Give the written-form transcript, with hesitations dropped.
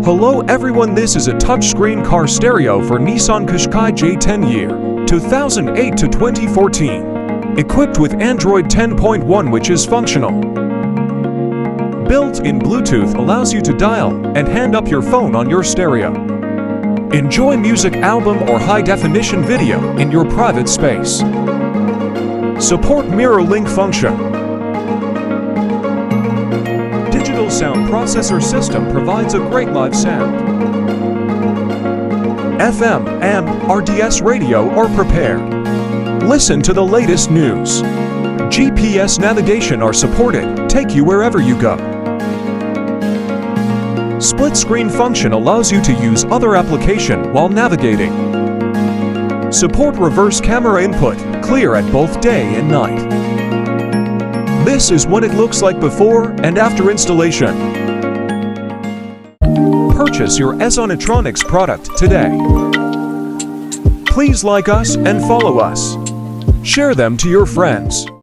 Hello everyone, this is a touchscreen car stereo for Nissan QashqaiJ10 year 2008 to 2014, equipped with Android 10.1 which is functional. Built-in Bluetooth allows you to dial and hand up your phone on your stereo. Enjoy music, album or high-definition video in your private space. Support mirror link function. Digital sound processor system provides a great live sound. FM, AM, RDS radio are prepared. Listen to the latest news. GPS navigation are supported, take you wherever you go. Split screen function allows you to use other application while navigating. Support reverse camera input, clear at both day and night. This is what it looks like before and after installation. Purchase your Ezonetronics product today. Please like us and follow us. Share them to your friends.